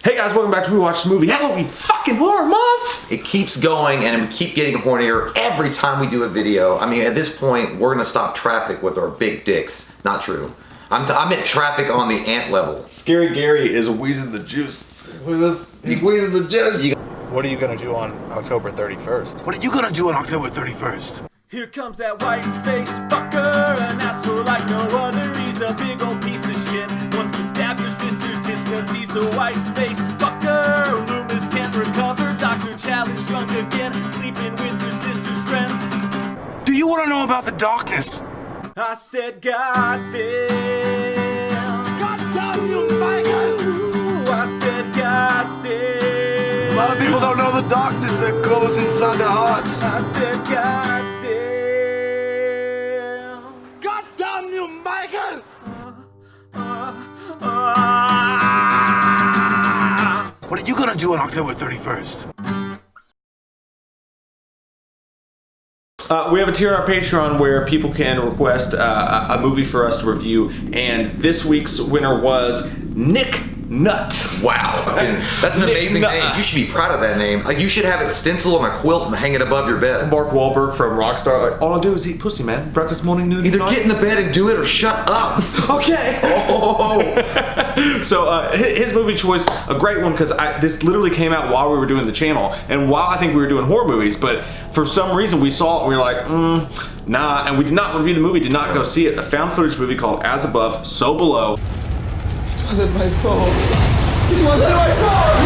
Hey guys, welcome back to We Watch the Movie. Halloween fucking horror month! It keeps going and we keep getting hornier every time we do a video. I mean, at this point, we're gonna stop traffic with our big dicks. Not true. I'm at traffic on the ant level. Scary Gary is wheezing the juice. See this? He's wheezing the juice. What are you gonna do on October 31st? What are you gonna do on October 31st? Here comes that white-faced fucker, an asshole like no other. He's a big old piece of shit. Wants to stab your sister's tits cause he's a white-faced fucker. Loomis can't recover. Dr. Challenge drunk again, sleeping with your sister's friends. Do you wanna know about the darkness? I said, goddamn. Goddamn you, Michael! I said, goddamn. A lot of people don't know the darkness that goes inside their hearts. I said, goddamn. Goddamn you, Michael! What are you gonna do on October 31st? We have a tier on our Patreon where people can request a movie for us to review, and this week's winner was Nick Nut. Wow. That's an amazing name. You should be proud of that name. Like, you should have it stenciled on a quilt and hang it above your bed. Mark Wahlberg from Rockstar, like, all I do is eat pussy, man. Breakfast, morning, noon, Either night. get in the bed and do it or shut up. Okay. So his movie choice, a great one, because this literally came out while we were doing the channel, and while I think we were doing horror movies, but for some reason we saw it and we were like, nah, and we did not review the movie, did not go see it. A found footage movie called As Above, So Below. It wasn't my fault. It wasn't my fault!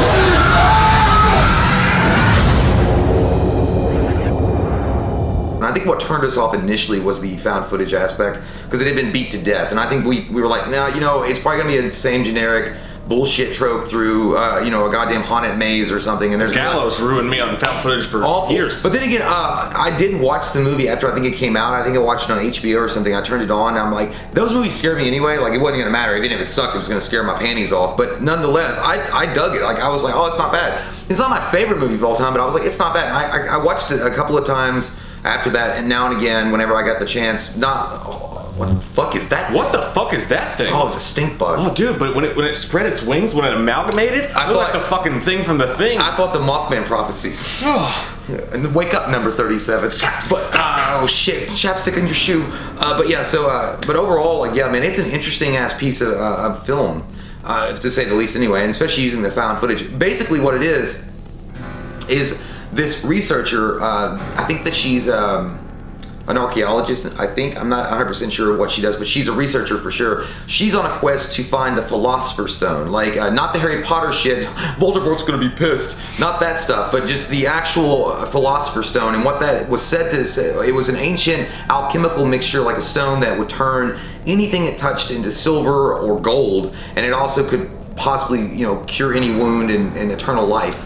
And I think what turned us off initially was the found footage aspect, because it had been beat to death. And I think we were like, nah, you know, it's probably gonna be the same generic bullshit trope through, you know, a goddamn haunted maze or something. And there's Gallows ruined me on found footage for years. But then again, I did watch the movie after I think it came out. I think I watched it on HBO or something. I turned it on and I'm like, those movies scare me anyway. Like, it wasn't gonna matter. Even if it sucked, it was gonna scare my panties off. But nonetheless, I dug it. Like, I was like, oh, it's not bad. It's not my favorite movie of all time, but I was like, it's not bad. I watched it a couple of times after that, and now and again, whenever I got the chance. What the fuck is that thing? What the fuck is that thing? Oh, it's a stink bug. Oh, dude, but when it spread its wings, when it amalgamated, I feel like the fucking thing from The Thing. I thought the Mothman prophecies. And wake up, number 37. But oh shit, chapstick in your shoe. But yeah, so but overall, like, yeah, man, it's an interesting ass piece of film, to say the least, anyway, and especially using the found footage. Basically, what it is this researcher. I think that she's an archaeologist, I think. I'm not 100% sure what she does, but she's a researcher for sure. She's on a quest to find the Philosopher's Stone. Like, not the Harry Potter shit, Voldemort's gonna be pissed. Not that stuff, but just the actual Philosopher's Stone. And what that was said to say, it was an ancient alchemical mixture, like a stone that would turn anything it touched into silver or gold. And it also could possibly, you know, cure any wound and eternal life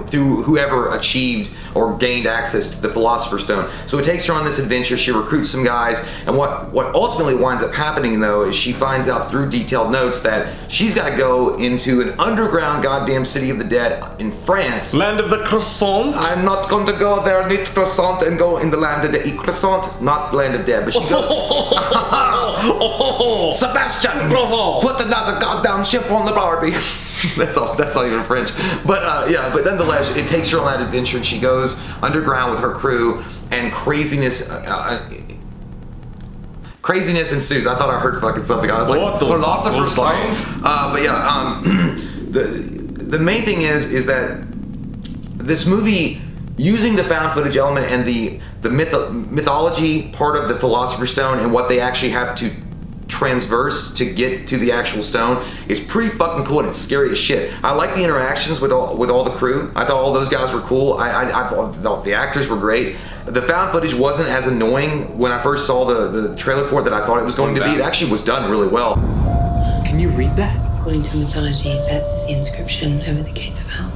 through whoever achieved or gained access to the Philosopher's Stone. So it takes her on this adventure. She recruits some guys, and what ultimately winds up happening, though, is she finds out through detailed notes that she's got to go into an underground goddamn city of the dead in France. Land of the croissant. I'm not going to go there and eat croissant and go in the land of the eat croissant, not land of dead, but she goes. Sebastian, put another goddamn ship on the Barbie. That's not even French. But yeah, but nonetheless, it takes her on that adventure, and she goes underground with her crew, and craziness ensues. I thought I heard fucking something. I was like, Philosopher's Stone. But yeah, the main thing is that this movie, using the found footage element and the mythology part of the Philosopher's Stone and what they actually have to transverse to get to the actual stone, is pretty fucking cool, and it's scary as shit. I like the interactions with all the crew. I thought all those guys were cool. I thought the actors were great. The found footage wasn't as annoying when I first saw the trailer for it that I thought it was going to be. It actually was done really well. Can you read that? According to mythology, that's the inscription over the gates of hell.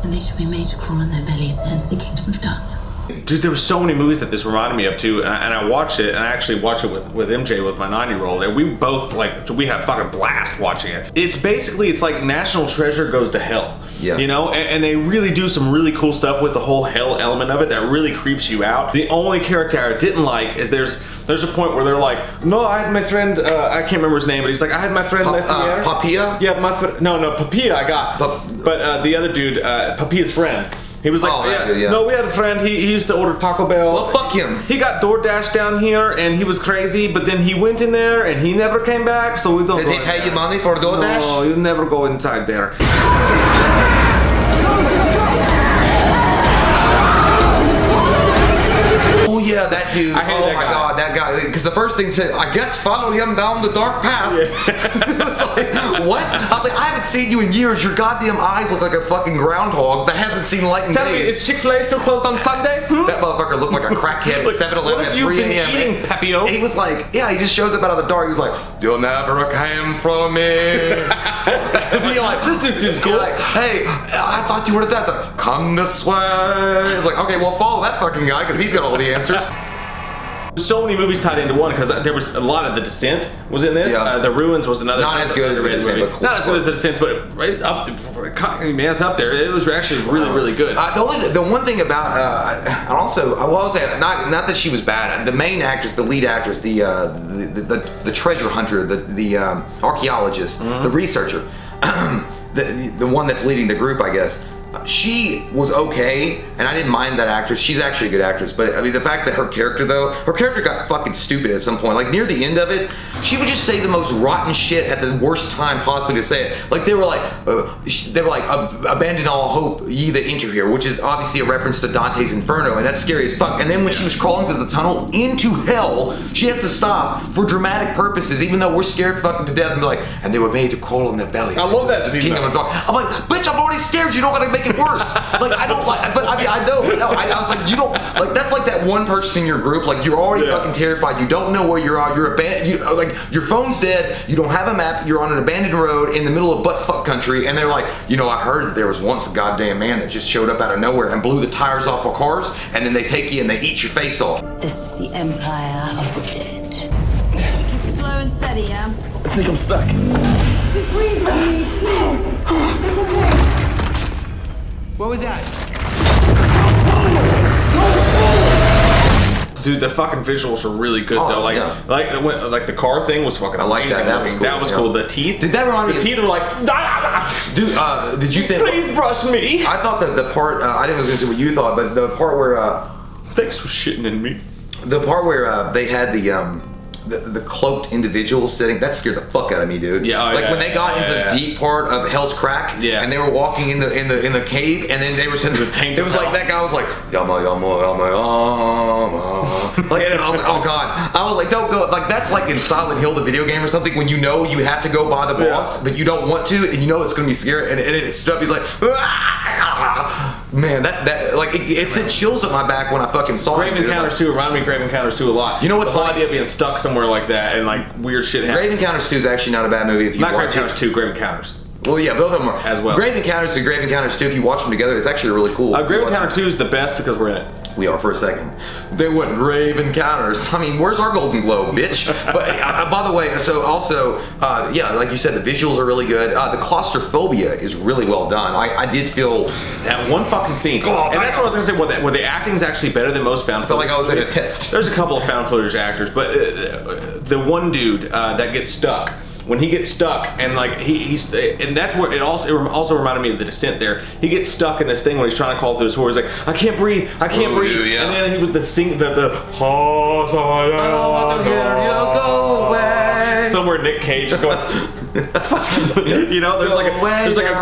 And they shall be made to crawl on their bellies to enter the kingdom of darkness. Dude, there were so many movies that this reminded me of too, and I watched it, and I actually watched it with MJ, with my 9-year-old, and we both we had a fucking blast watching it. It's like National Treasure goes to hell. Yeah. You know, and they really do some really cool stuff with the whole hell element of it that really creeps you out. The only character I didn't like is there's a point where they're like, no, I had my friend, I can't remember his name, but he's like, I had my friend Papilla? Yeah, no, Papilla I got. But the other dude, Papilla's friend. He was like, no, we had a friend, he used to order Taco Bell. Well, fuck him. He got DoorDash down here, and he was crazy, but then he went in there, and he never came back, so we don't Did he pay you money for DoorDash? No, you never go inside there. Oh yeah, that dude. I hate oh that my guy. god, that guy. Because the first thing said, I guess follow him down the dark path. Yeah. It's like, what? I was like, I haven't seen you in years. Your goddamn eyes look like a fucking groundhog that hasn't seen light in Tell me, days. is Chick-fil-A still closed on Sunday? That motherfucker looked like a crackhead at 7-Eleven at 3 a.m. Eating, Pepio? He was like, yeah, he just shows up out of the dark. He was like, you'll never came from me. You're like, this dude seems cool. You're like, hey, I thought you were at that. Like, come this way. It's like, okay, well, follow that fucking guy because he's got all the answers. So many movies tied into one because there was a lot of The Descent was in this. Yeah. The Ruins was another. Not as good as The Descent, but cool. Not as good as The Descent, but right up man, it's up there. It was actually really good. The one thing about and also I will say not that she was bad. The main actress, the lead actress, the treasure hunter, the archaeologist, the researcher, the one that's leading the group, I guess. She was okay, and I didn't mind that actress. She's actually a good actress, but I mean the fact that her character got fucking stupid at some point. Like near the end of it, she would just say the most rotten shit at the worst time possibly to say it. Like they were like abandon all hope, ye that enter here, which is obviously a reference to Dante's Inferno, and that's scary as fuck. And then when she was crawling through the tunnel into hell, she has to stop for dramatic purposes, even though we're scared fucking to death, and be like, and they were made to crawl on their bellies. I love that scene. Kingdom of Dark. I'm like, bitch, I'm already scared. You don't gotta make it worse. Like I don't like, but I mean I know. No, I was like, you don't like. That's like that one person in your group. Like you're already fucking terrified. You don't know where you are. You're abandoned. Like your phone's dead. You don't have a map. You're on an abandoned road in the middle of buttfuck country. And they're like, I heard that there was once a goddamn man that just showed up out of nowhere and blew the tires off of cars. And then they take you and they eat your face off. This is the empire of the dead. Keep it slow and steady, yeah? I think I'm stuck. Just breathe with me, please. It's okay. What was that? Dude, the fucking visuals were really good though. Like the car thing was fucking. I like amazing. that. That was cool. The teeth. Did that remind me? The teeth were like. Dude, did you think? Please brush me. I thought that the part. I didn't was gonna say what you thought, but the part where. Thanks for shitting in me. The part where they had the cloaked individual sitting, that scared the fuck out of me, dude. Yeah, when they got into the deep part of Hell's Crack, and they were walking in the cave, and then they were sitting. It was like that guy was like yama yama yama yama. Like, and I was like, oh god. I was like, don't go. Like that's like in Silent Hill, the video game or something, when you know you have to go by the boss, but you don't want to, and you know it's gonna be scary, and it stood up. He's like, man, that like it sent chills up my back when I fucking saw Grave Encounters 2 reminded me of Grave Encounters 2 a lot. You know what's the whole funny? idea of being stuck somewhere like that and like weird shit happening. Grave Encounters 2 is actually not a bad movie if you Not watch Grave Encounters 2, Grave Encounters. Well, yeah, both of them are as well. Grave Encounters and Grave Encounters 2, if you watch them together, it's actually really cool. Grave Encounter 2 is the best because we're in it. We are for a second. They went Grave Encounters. I mean, where's our Golden Globe, bitch? But by the way, so also, yeah, like you said, the visuals are really good. The claustrophobia is really well done. I did feel that one fucking scene, and that's what I was gonna say. Where the acting is actually better than most found footage. I felt like I was in a test. There's a couple of found footage actors, but the one dude that gets stuck. When he gets stuck and like he's and that's where it also reminded me of The Descent. There, he gets stuck in this thing when he's trying to call through his horn. He's like, I can't breathe, I can't breathe. Dude, yeah. And then he was the I want to hear you go away. Somewhere Nick Cage is going. There's like a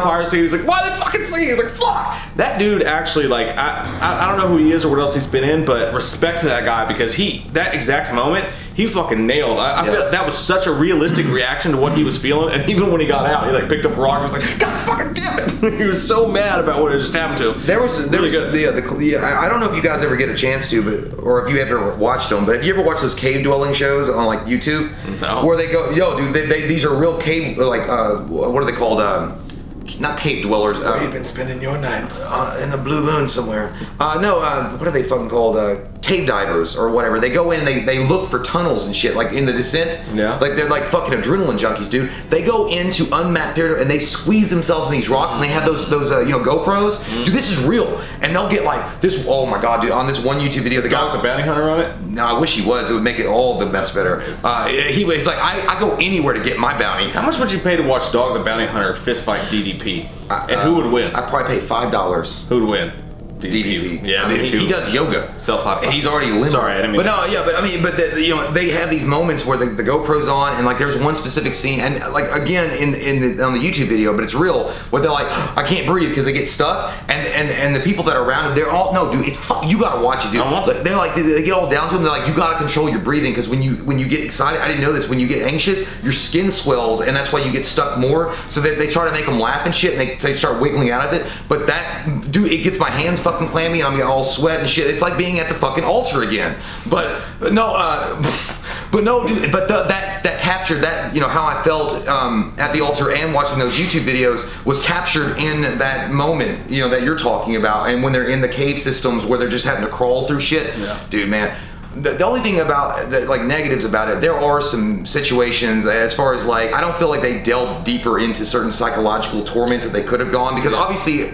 choir singing. He's like, why they fucking sing? He's like, fuck. That dude actually, like, I don't know who he is or what else he's been in, but respect to that guy because that exact moment he fucking nailed. I feel that was such a realistic reaction to what he was feeling, and even when he got out, he like picked up a rock and was like, God fucking damn it! He was so mad about what had just happened to him. There was I don't know if you guys ever get a chance to, or if you ever watched them, but have you ever watched those cave dwelling shows on like YouTube? No. Where they go, yo, dude, these are real cave, like what are they called? not cave dwellers. Where you been spending your nights? In the blue moon somewhere. What are they fucking called? Cave divers or whatever. They go in and they look for tunnels and shit, like in the descent. Yeah. Like they're like fucking adrenaline junkies, dude. They go into unmapped territory and they squeeze themselves in these rocks and they have those GoPros. Dude, this is real. And they'll get like this. Oh my god, dude! On this one YouTube video, the guy with the bounty hunter on it. No, I wish he was. It would make it all the best better. He's like, I go anywhere to get my bounty. How much would you pay to watch Dog the Bounty Hunter fist fight DDP? And who would win? I'd probably pay $5. Who would win? DDP. Yeah, I mean, he does yoga. Self-high. He's already limber. Sorry, I didn't mean. They have these moments where the GoPro's on, and like there's one specific scene, and like again on the YouTube video, but it's real, where they're like, I can't breathe because they get stuck, and the people that are around them, they're all, no, dude, you gotta watch it, dude. They're like, they get all down to them. They're like, you gotta control your breathing because when you get excited, I didn't know this, when you get anxious, your skin swells, and that's why you get stuck more. So they try to make them laugh and shit, and they start wiggling out of it. But that, dude, it gets my hands fucking clammy, and I'm getting all sweat and shit. It's like being at the fucking altar again. But no, dude. But that captured that, how I felt at the altar and watching those YouTube videos was captured in that moment, that you're talking about. And when they're in the cave systems where they're just having to crawl through shit, dude, man. The only thing about like negatives about it, there are some situations as far as like I don't feel like they delved deeper into certain psychological torments that they could have gone, because obviously,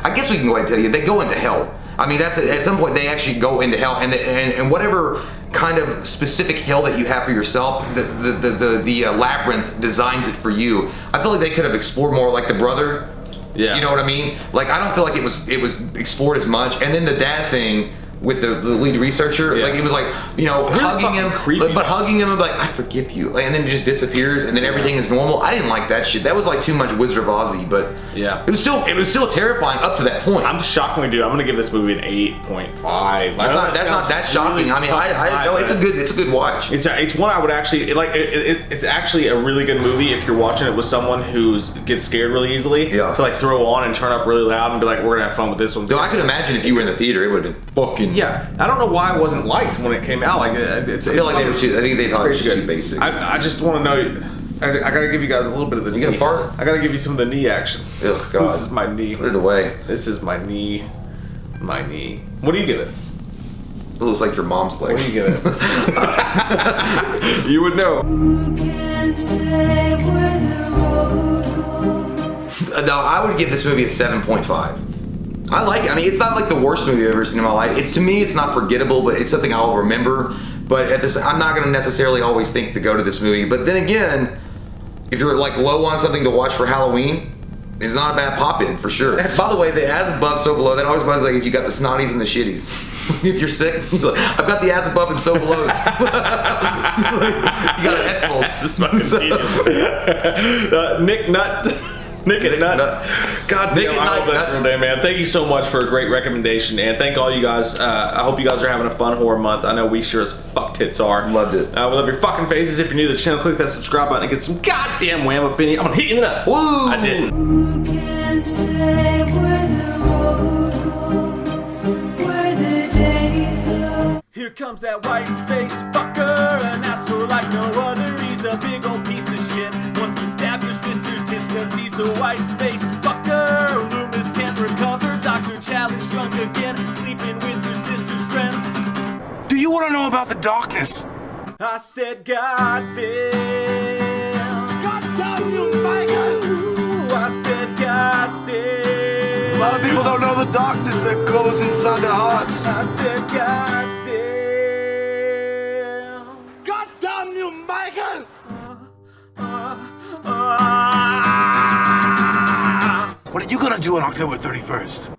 I guess we can go ahead and tell you, they go into hell. I mean, that's at some point they actually go into hell, and whatever kind of specific hell that you have for yourself, the labyrinth designs it for you. I feel like they could have explored more, like the brother. Yeah. You know what I mean? Like I don't feel like it was explored as much, and then the dad thing with the lead researcher, like it was like, hugging him, but hugging him and like, I forgive you, and then it just disappears, and then everything is normal. I didn't like that shit. That was like too much Wizard of Ozzy, but it was still terrifying up to that point. I'm shockingly, dude, I'm gonna give this movie an 8.5. That's not that shocking. Really, I mean, I know it's a good watch. It's one I would actually like. It's actually a really good movie if you're watching it with someone who gets scared really easily. Yeah. To like throw on and turn up really loud and be like, we're gonna have fun with this one. No, I could imagine if you were in the theater, it would have been fucking. Yeah, I don't know why it wasn't liked when it came out. Like, I feel like I think they thought it was too basic. I just want to know. I gotta give you guys a little bit of the knee. You gonna fart? I gotta give you some of the knee action. Ugh, God. This is my knee. Put it away. This is my knee. My knee. What do you give it? It looks like your mom's leg. What do you give it? You would know. Who can say where the road goes? No, I would give this movie a 7.5. I like it. I mean, it's not like the worst movie I've ever seen in my life. To me, it's not forgettable, but it's something I'll remember. But I'm not going to necessarily always think to go to this movie. But then again, if you're like low on something to watch for Halloween, it's not a bad pop-in for sure. By the way, the as above, so below, that always buys like if you got the snotties and the shitties. If you're sick, I've got the as above and so belows. You got an F-fold. This fucking genius. Nick Nut. Nick and Nuts. God damn, I love that real day, man. Thank you so much for a great recommendation, and thank all you guys. I hope you guys are having a fun horror month. I know we sure as fuck tits are. Loved it. We love your fucking faces. If you're new to the channel, click that subscribe button and get some goddamn wham up in you. I'm gonna hit you in the nuts. Woo! I didn't. Who can say where the road goes, where the day flows? Here comes that white-faced fucker, an asshole like no other. He's a big old piece of shit. Wants to stab your sister's tits cause he's a white-faced fucker. Loomis can't recover. Dr. Challenge drunk again, sleeping with your sister's friends. Do you want to know about the darkness? I said, God damn. God damn you, faggot! Ooh, I said, God damn. A lot of people don't know the darkness that goes inside their hearts. I said, God damn. God damn you, Michael! What are you gonna do on October 31st?